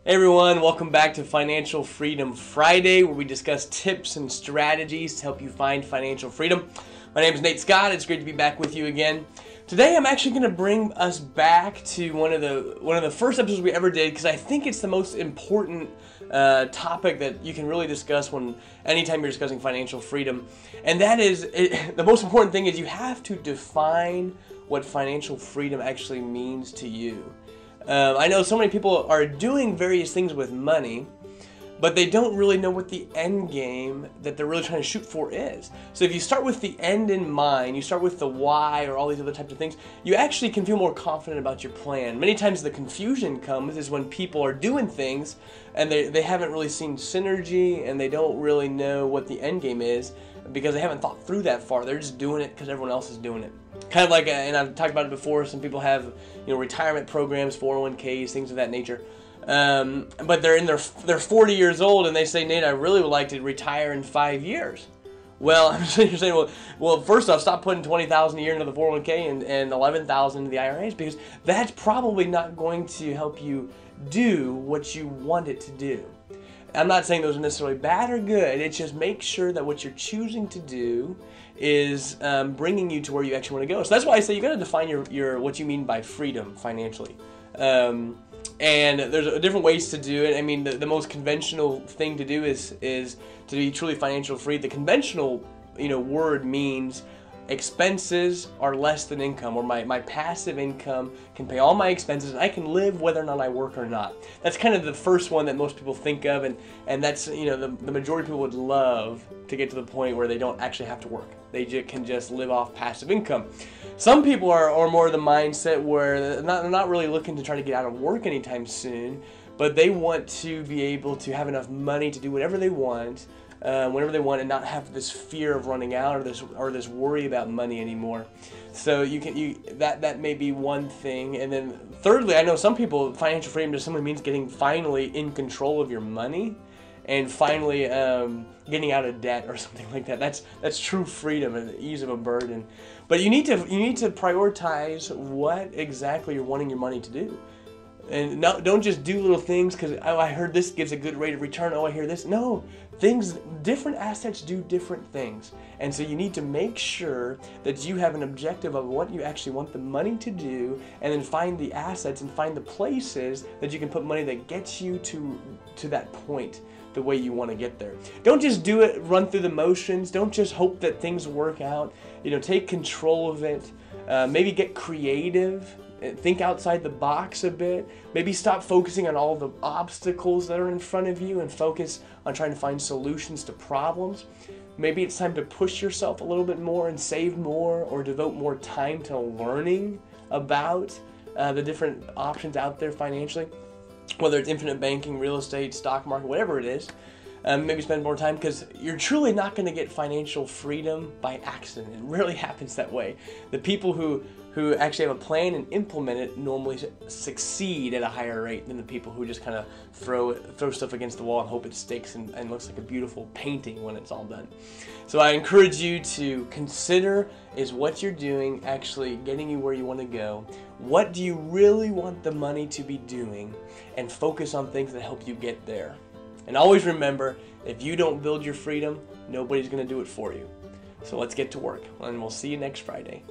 Hey everyone, welcome back to Financial Freedom Friday, where we discuss tips and strategies to help you find financial freedom. My name is Nate Scott. It's great to be back with you again. Today I'm actually going to bring us back to one of the first episodes we ever did, because I think it's the most important topic that you can really discuss anytime you're discussing financial freedom. And that is, the most important thing is you have to define what financial freedom actually means to you. I know so many people are doing various things with money, but they don't really know what the end game that they're really trying to shoot for is. So if you start with the end in mind, you start with the why or all these other types of things, you actually can feel more confident about your plan. Many times the confusion comes is when people are doing things and they haven't really seen synergy and they don't really know what the end game is because they haven't thought through that far. They're just doing it because everyone else is doing it. Kind of like, and I've talked about it before, some people have retirement programs, 401ks, things of that nature. But they're they're 40 years old and they say, Nate, I really would like to retire in 5 years. Well, I'm sure you're saying, well, first off, stop putting $20,000 a year into the 401k and $11,000 into the IRAs, because that's probably not going to help you do what you want it to do. I'm not saying those are necessarily bad or good. It's just make sure that what you're choosing to do is bringing you to where you actually want to go. So that's why I say you got to define your what you mean by freedom financially. And there's different ways to do it. I mean, the most conventional thing to do is to be truly financial free. The conventional word means expenses are less than income, or my passive income can pay all my expenses and I can live whether or not I work or not. That's kind of the first one that most people think of, and that's the majority of people would love to get to the point where they don't actually have to work. They can just live off passive income. Some people are more of the mindset where they're not really looking to try to get out of work anytime soon, but they want to be able to have enough money to do whatever they want, whenever they want, and not have this fear of running out or this worry about money anymore. So that may be one thing. And then thirdly, I know some people, financial freedom just simply means getting finally in control of your money and finally getting out of debt or something like that. That's true freedom and the ease of a burden. But you need to prioritize what exactly you're wanting your money to do. And don't just do little things because, oh, I heard this gives a good rate of return. Oh, I hear this. No, different assets do different things. And so you need to make sure that you have an objective of what you actually want the money to do, and then find the assets and find the places that you can put money that gets you to that point the way you want to get there. Don't just do it, run through the motions. Don't just hope that things work out. Take control of it. Maybe get creative. Think outside the box a bit. Maybe stop focusing on all the obstacles that are in front of you and focus on trying to find solutions to problems. Maybe it's time to push yourself a little bit more and save more, or devote more time to learning about the different options out there financially, whether it's infinite banking, real estate, stock market, whatever it is. Maybe spend more time, because you're truly not going to get financial freedom by accident. It rarely happens that way. The people who actually have a plan and implement it normally succeed at a higher rate than the people who just kind of throw stuff against the wall and hope it sticks and looks like a beautiful painting when it's all done. So I encourage you to consider, is what you're doing actually getting you where you want to go? What do you really want the money to be doing? And focus on things that help you get there. And always remember, if you don't build your freedom, nobody's going to do it for you. So let's get to work, and we'll see you next Friday.